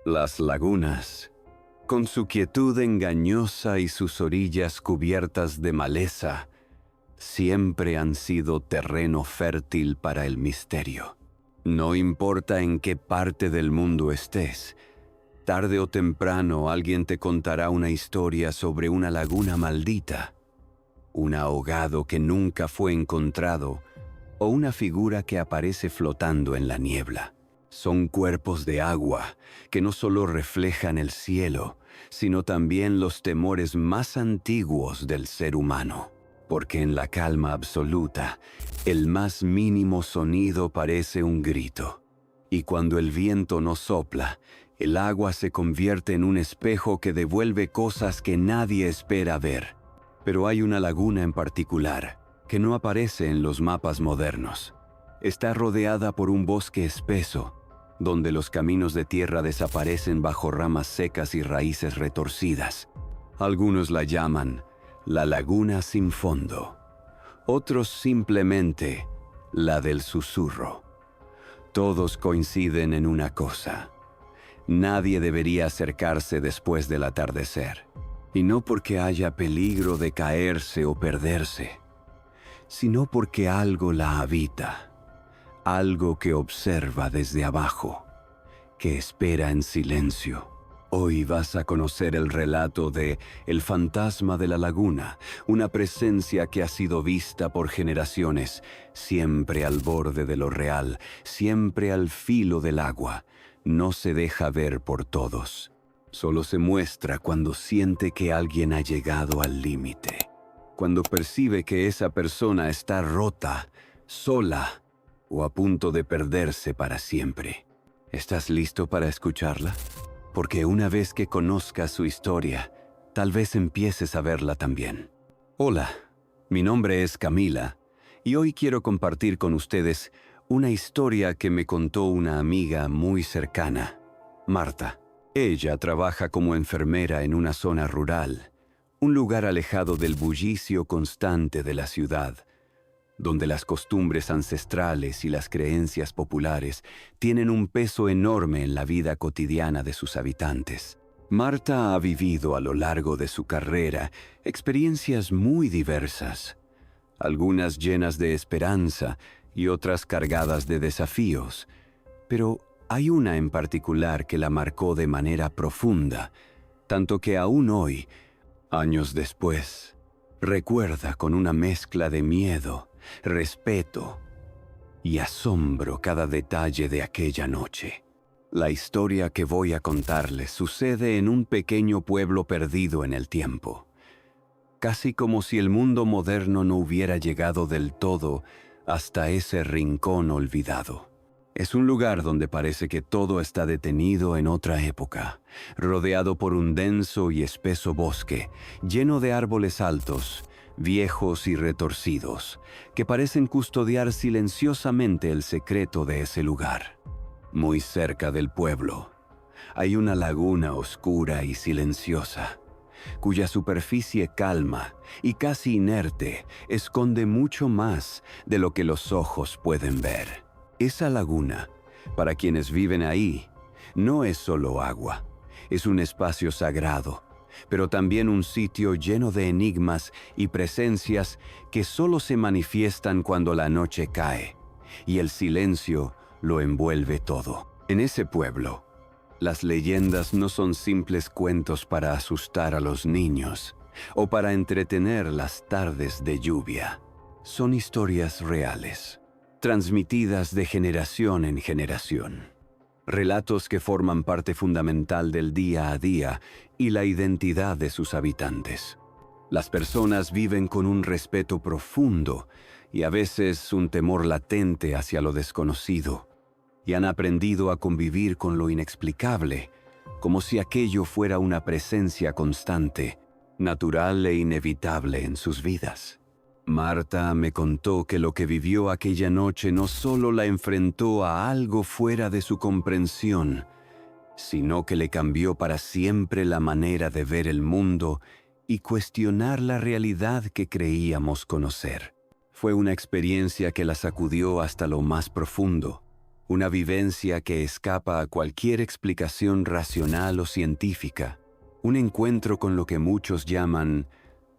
Las lagunas, con su quietud engañosa y sus orillas cubiertas de maleza, siempre han sido terreno fértil para el misterio. No importa en qué parte del mundo estés, tarde o temprano alguien te contará una historia sobre una laguna maldita, un ahogado que nunca fue encontrado o una figura que aparece flotando en la niebla. Son cuerpos de agua que no solo reflejan el cielo, sino también los temores más antiguos del ser humano. Porque en la calma absoluta, el más mínimo sonido parece un grito. Y cuando el viento no sopla, el agua se convierte en un espejo que devuelve cosas que nadie espera ver. Pero hay una laguna en particular que no aparece en los mapas modernos. Está rodeada por un bosque espeso, donde los caminos de tierra desaparecen bajo ramas secas y raíces retorcidas. Algunos la llaman la laguna sin fondo, otros simplemente la del susurro. Todos coinciden en una cosa: nadie debería acercarse después del atardecer, y no porque haya peligro de caerse o perderse, sino porque algo la habita. Algo que observa desde abajo, que espera en silencio. Hoy vas a conocer el relato de El fantasma de la laguna, una presencia que ha sido vista por generaciones, siempre al borde de lo real, siempre al filo del agua. No se deja ver por todos. Solo se muestra cuando siente que alguien ha llegado al límite. Cuando percibe que esa persona está rota, sola, o a punto de perderse para siempre. ¿Estás listo para escucharla? Porque una vez que conozcas su historia, tal vez empieces a verla también. Hola, mi nombre es Camila, y hoy quiero compartir con ustedes una historia que me contó una amiga muy cercana, Marta. Ella trabaja como enfermera en una zona rural, un lugar alejado del bullicio constante de la ciudad, donde las costumbres ancestrales y las creencias populares tienen un peso enorme en la vida cotidiana de sus habitantes. Marta ha vivido a lo largo de su carrera experiencias muy diversas, algunas llenas de esperanza y otras cargadas de desafíos, pero hay una en particular que la marcó de manera profunda, tanto que aún hoy, años después, recuerda con una mezcla de miedo, respeto y asombro cada detalle de aquella noche. La historia que voy a contarles sucede en un pequeño pueblo perdido en el tiempo, casi como si el mundo moderno no hubiera llegado del todo hasta ese rincón olvidado. Es un lugar donde parece que todo está detenido en otra época, rodeado por un denso y espeso bosque, lleno de árboles altos, viejos y retorcidos, que parecen custodiar silenciosamente el secreto de ese lugar. Muy cerca del pueblo, hay una laguna oscura y silenciosa, cuya superficie calma y casi inerte esconde mucho más de lo que los ojos pueden ver. Esa laguna, para quienes viven ahí, no es solo agua, es un espacio sagrado, pero también un sitio lleno de enigmas y presencias que solo se manifiestan cuando la noche cae y el silencio lo envuelve todo. En ese pueblo, las leyendas no son simples cuentos para asustar a los niños o para entretener las tardes de lluvia. Son historias reales, transmitidas de generación en generación. Relatos que forman parte fundamental del día a día y la identidad de sus habitantes. Las personas viven con un respeto profundo y a veces un temor latente hacia lo desconocido, y han aprendido a convivir con lo inexplicable, como si aquello fuera una presencia constante, natural e inevitable en sus vidas. Marta me contó que lo que vivió aquella noche no solo la enfrentó a algo fuera de su comprensión, sino que le cambió para siempre la manera de ver el mundo y cuestionar la realidad que creíamos conocer. Fue una experiencia que la sacudió hasta lo más profundo, una vivencia que escapa a cualquier explicación racional o científica, un encuentro con lo que muchos llaman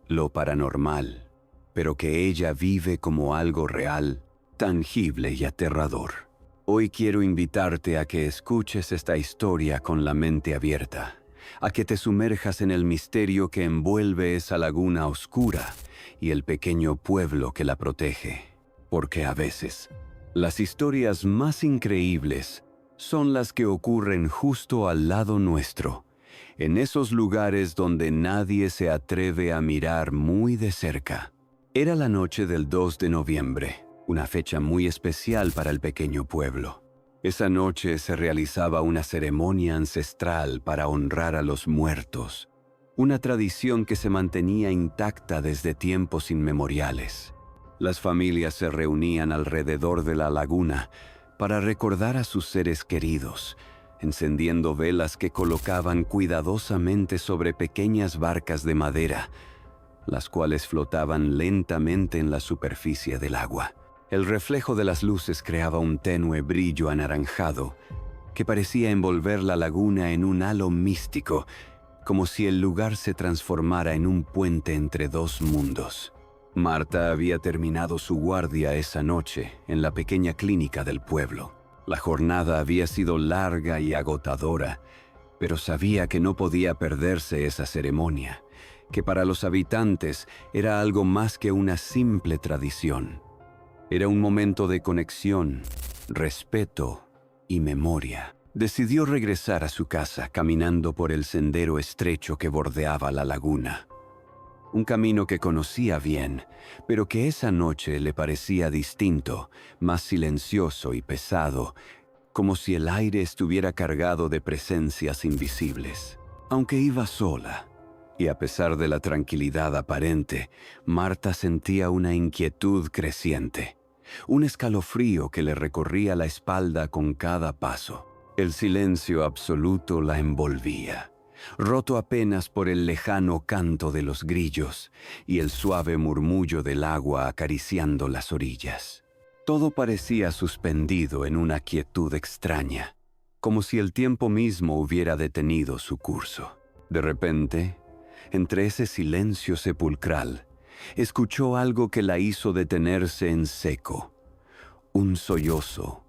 lo paranormal, pero que ella vive como algo real, tangible y aterrador. Hoy quiero invitarte a que escuches esta historia con la mente abierta, a que te sumerjas en el misterio que envuelve esa laguna oscura y el pequeño pueblo que la protege, porque a veces las historias más increíbles son las que ocurren justo al lado nuestro, en esos lugares donde nadie se atreve a mirar muy de cerca. Era la noche del 2 de noviembre, una fecha muy especial para el pequeño pueblo. Esa noche se realizaba una ceremonia ancestral para honrar a los muertos, una tradición que se mantenía intacta desde tiempos inmemoriales. Las familias se reunían alrededor de la laguna para recordar a sus seres queridos, encendiendo velas que colocaban cuidadosamente sobre pequeñas barcas de madera, las cuales flotaban lentamente en la superficie del agua. El reflejo de las luces creaba un tenue brillo anaranjado que parecía envolver la laguna en un halo místico, como si el lugar se transformara en un puente entre dos mundos. Marta había terminado su guardia esa noche en la pequeña clínica del pueblo. La jornada había sido larga y agotadora, pero sabía que no podía perderse esa ceremonia, que para los habitantes era algo más que una simple tradición. Era un momento de conexión, respeto y memoria. Decidió regresar a su casa caminando por el sendero estrecho que bordeaba la laguna. Un camino que conocía bien, pero que esa noche le parecía distinto, más silencioso y pesado, como si el aire estuviera cargado de presencias invisibles. Aunque iba sola, y a pesar de la tranquilidad aparente, Marta sentía una inquietud creciente, un escalofrío que le recorría la espalda con cada paso. El silencio absoluto la envolvía, roto apenas por el lejano canto de los grillos y el suave murmullo del agua acariciando las orillas. Todo parecía suspendido en una quietud extraña, como si el tiempo mismo hubiera detenido su curso. De repente, entre ese silencio sepulcral, escuchó algo que la hizo detenerse en seco. Un sollozo,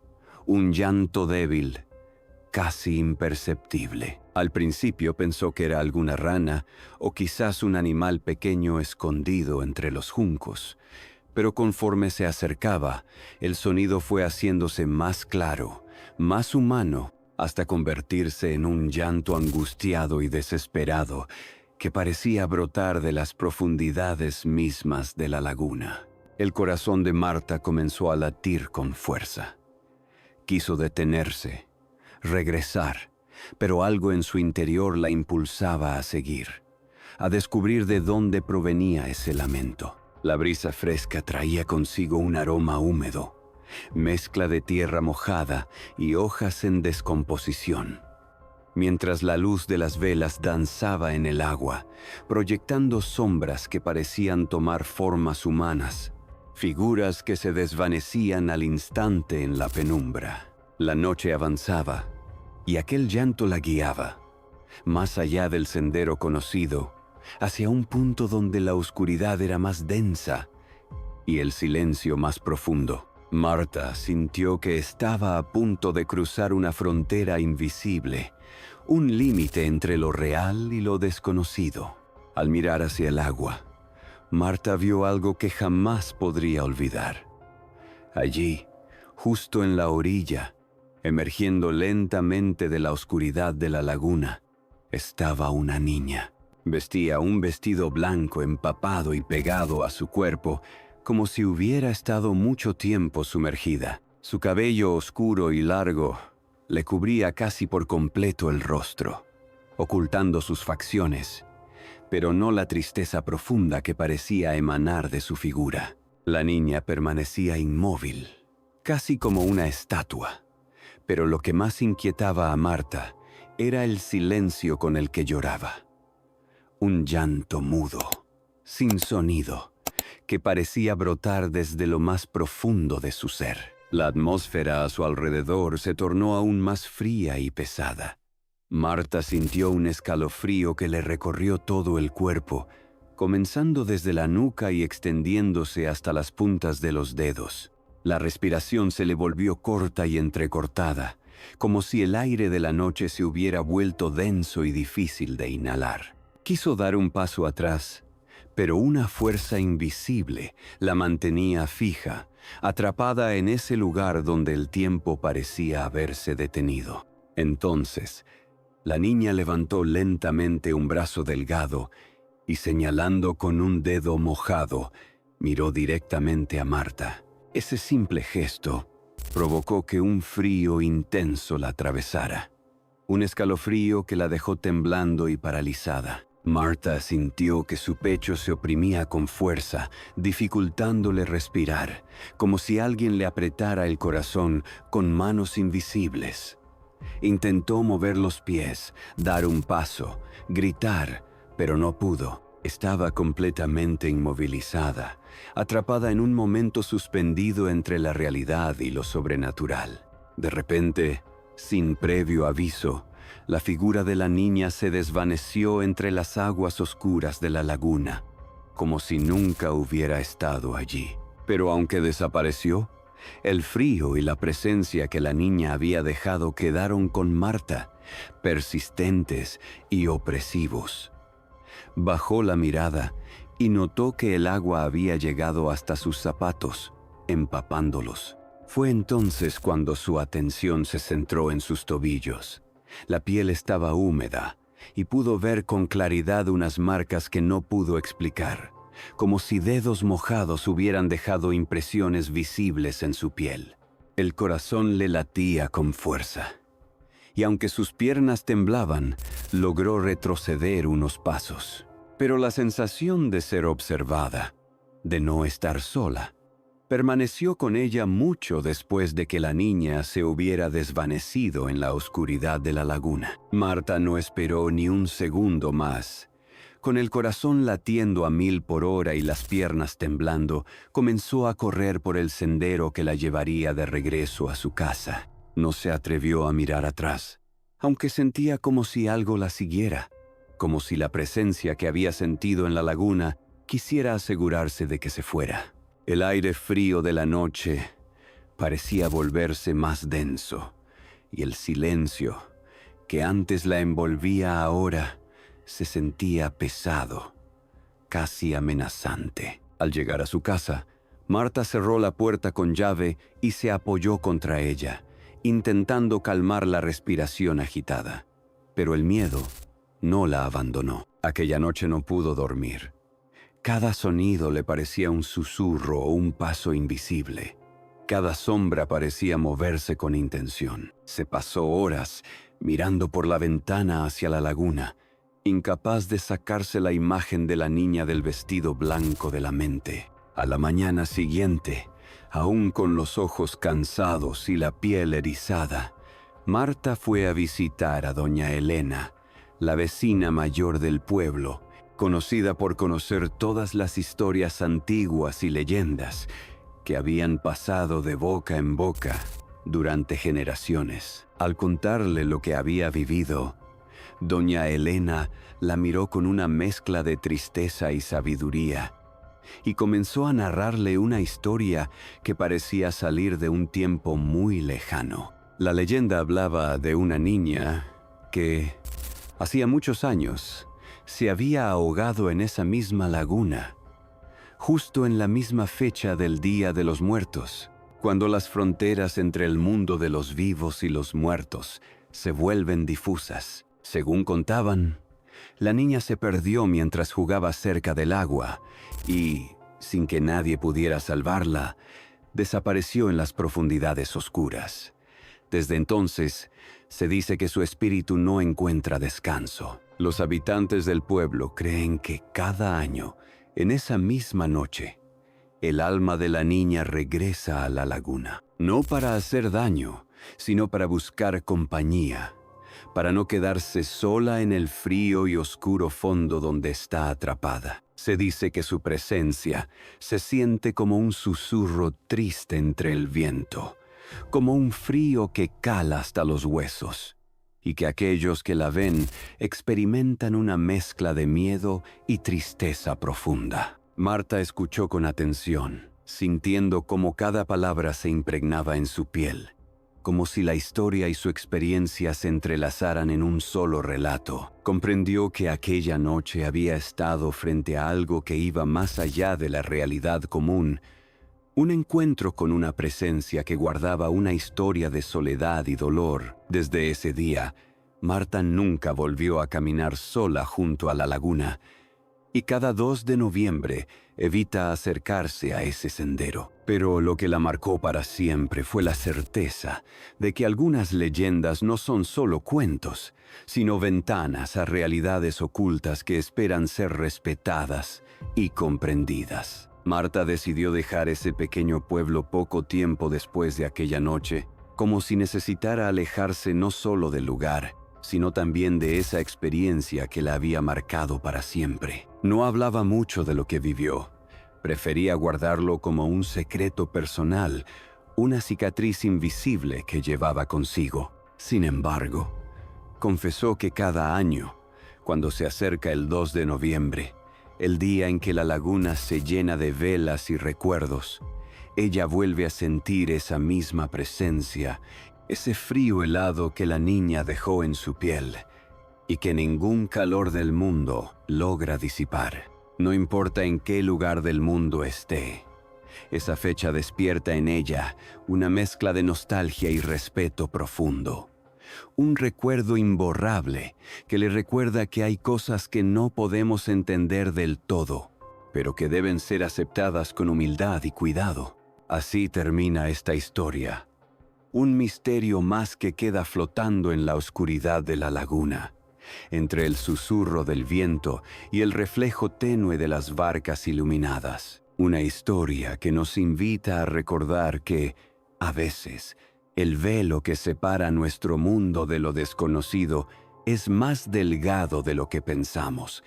un llanto débil, casi imperceptible. Al principio pensó que era alguna rana o quizás un animal pequeño escondido entre los juncos, pero conforme se acercaba, el sonido fue haciéndose más claro, más humano, hasta convertirse en un llanto angustiado y desesperado que parecía brotar de las profundidades mismas de la laguna. El corazón de Marta comenzó a latir con fuerza. Quiso detenerse, regresar, pero algo en su interior la impulsaba a seguir, a descubrir de dónde provenía ese lamento. La brisa fresca traía consigo un aroma húmedo, mezcla de tierra mojada y hojas en descomposición. Mientras la luz de las velas danzaba en el agua, proyectando sombras que parecían tomar formas humanas, figuras que se desvanecían al instante en la penumbra. La noche avanzaba y aquel llanto la guiaba, más allá del sendero conocido, hacia un punto donde la oscuridad era más densa y el silencio más profundo. Marta sintió que estaba a punto de cruzar una frontera invisible, un límite entre lo real y lo desconocido. Al mirar hacia el agua, Marta vio algo que jamás podría olvidar. Allí, justo en la orilla, emergiendo lentamente de la oscuridad de la laguna, estaba una niña. Vestía un vestido blanco empapado y pegado a su cuerpo, como si hubiera estado mucho tiempo sumergida. Su cabello oscuro y largo le cubría casi por completo el rostro, ocultando sus facciones, pero no la tristeza profunda que parecía emanar de su figura. La niña permanecía inmóvil, casi como una estatua, pero lo que más inquietaba a Marta era el silencio con el que lloraba. Un llanto mudo, sin sonido, que parecía brotar desde lo más profundo de su ser. La atmósfera a su alrededor se tornó aún más fría y pesada. Marta sintió un escalofrío que le recorrió todo el cuerpo, comenzando desde la nuca y extendiéndose hasta las puntas de los dedos. La respiración se le volvió corta y entrecortada, como si el aire de la noche se hubiera vuelto denso y difícil de inhalar. Quiso dar un paso atrás, pero una fuerza invisible la mantenía fija, atrapada en ese lugar donde el tiempo parecía haberse detenido. Entonces, la niña levantó lentamente un brazo delgado y, señalando con un dedo mojado, miró directamente a Marta. Ese simple gesto provocó que un frío intenso la atravesara, un escalofrío que la dejó temblando y paralizada. Marta sintió que su pecho se oprimía con fuerza, dificultándole respirar, como si alguien le apretara el corazón con manos invisibles. Intentó mover los pies, dar un paso, gritar, pero no pudo. Estaba completamente inmovilizada, atrapada en un momento suspendido entre la realidad y lo sobrenatural. De repente, sin previo aviso, la figura de la niña se desvaneció entre las aguas oscuras de la laguna, como si nunca hubiera estado allí. Pero aunque desapareció, el frío y la presencia que la niña había dejado quedaron con Marta, persistentes y opresivos. Bajó la mirada y notó que el agua había llegado hasta sus zapatos, empapándolos. Fue entonces cuando su atención se centró en sus tobillos. La piel estaba húmeda y pudo ver con claridad unas marcas que no pudo explicar, como si dedos mojados hubieran dejado impresiones visibles en su piel. El corazón le latía con fuerza, y aunque sus piernas temblaban, logró retroceder unos pasos. Pero la sensación de ser observada, de no estar sola, permaneció con ella mucho después de que la niña se hubiera desvanecido en la oscuridad de la laguna. Marta no esperó ni un segundo más. Con el corazón latiendo a 1000 por hora y las piernas temblando, comenzó a correr por el sendero que la llevaría de regreso a su casa. No se atrevió a mirar atrás, aunque sentía como si algo la siguiera, como si la presencia que había sentido en la laguna quisiera asegurarse de que se fuera. El aire frío de la noche parecía volverse más denso, y el silencio, que antes la envolvía ahora, se sentía pesado, casi amenazante. Al llegar a su casa, Marta cerró la puerta con llave y se apoyó contra ella, intentando calmar la respiración agitada. Pero el miedo no la abandonó. Aquella noche no pudo dormir. Cada sonido le parecía un susurro o un paso invisible. Cada sombra parecía moverse con intención. Se pasó horas mirando por la ventana hacia la laguna, incapaz de sacarse la imagen de la niña del vestido blanco de la mente. A la mañana siguiente, aún con los ojos cansados y la piel erizada, Marta fue a visitar a doña Elena, la vecina mayor del pueblo, conocida por conocer todas las historias antiguas y leyendas que habían pasado de boca en boca durante generaciones. Al contarle lo que había vivido, doña Elena la miró con una mezcla de tristeza y sabiduría y comenzó a narrarle una historia que parecía salir de un tiempo muy lejano. La leyenda hablaba de una niña que, hacía muchos años, se había ahogado en esa misma laguna, justo en la misma fecha del Día de los Muertos, cuando las fronteras entre el mundo de los vivos y los muertos se vuelven difusas. Según contaban, la niña se perdió mientras jugaba cerca del agua y, sin que nadie pudiera salvarla, desapareció en las profundidades oscuras. Desde entonces, se dice que su espíritu no encuentra descanso. Los habitantes del pueblo creen que cada año, en esa misma noche, el alma de la niña regresa a la laguna, no para hacer daño, sino para buscar compañía, para no quedarse sola en el frío y oscuro fondo donde está atrapada. Se dice que su presencia se siente como un susurro triste entre el viento, como un frío que cala hasta los huesos, y que aquellos que la ven experimentan una mezcla de miedo y tristeza profunda. Marta escuchó con atención, sintiendo cómo cada palabra se impregnaba en su piel, como si la historia y su experiencia se entrelazaran en un solo relato. Comprendió que aquella noche había estado frente a algo que iba más allá de la realidad común, un encuentro con una presencia que guardaba una historia de soledad y dolor. Desde ese día, Marta nunca volvió a caminar sola junto a la laguna, y cada 2 de noviembre evita acercarse a ese sendero. Pero lo que la marcó para siempre fue la certeza de que algunas leyendas no son solo cuentos, sino ventanas a realidades ocultas que esperan ser respetadas y comprendidas. Marta decidió dejar ese pequeño pueblo poco tiempo después de aquella noche, como si necesitara alejarse no solo del lugar, sino también de esa experiencia que la había marcado para siempre. No hablaba mucho de lo que vivió. Prefería guardarlo como un secreto personal, una cicatriz invisible que llevaba consigo. Sin embargo, confesó que cada año, cuando se acerca el 2 de noviembre, el día en que la laguna se llena de velas y recuerdos, ella vuelve a sentir esa misma presencia, ese frío helado que la niña dejó en su piel y que ningún calor del mundo logra disipar. No importa en qué lugar del mundo esté, esa fecha despierta en ella una mezcla de nostalgia y respeto profundo. Un recuerdo imborrable que le recuerda que hay cosas que no podemos entender del todo, pero que deben ser aceptadas con humildad y cuidado. Así termina esta historia. Un misterio más que queda flotando en la oscuridad de la laguna, entre el susurro del viento y el reflejo tenue de las barcas iluminadas. Una historia que nos invita a recordar que, a veces, el velo que separa nuestro mundo de lo desconocido es más delgado de lo que pensamos,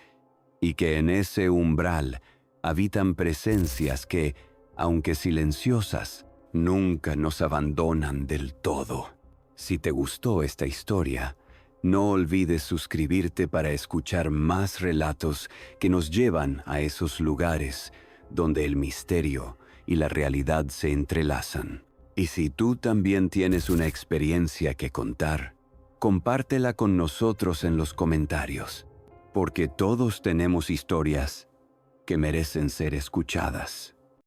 y que en ese umbral habitan presencias que, aunque silenciosas, nunca nos abandonan del todo. Si te gustó esta historia, no olvides suscribirte para escuchar más relatos que nos llevan a esos lugares donde el misterio y la realidad se entrelazan. Y si tú también tienes una experiencia que contar, compártela con nosotros en los comentarios, porque todos tenemos historias que merecen ser escuchadas.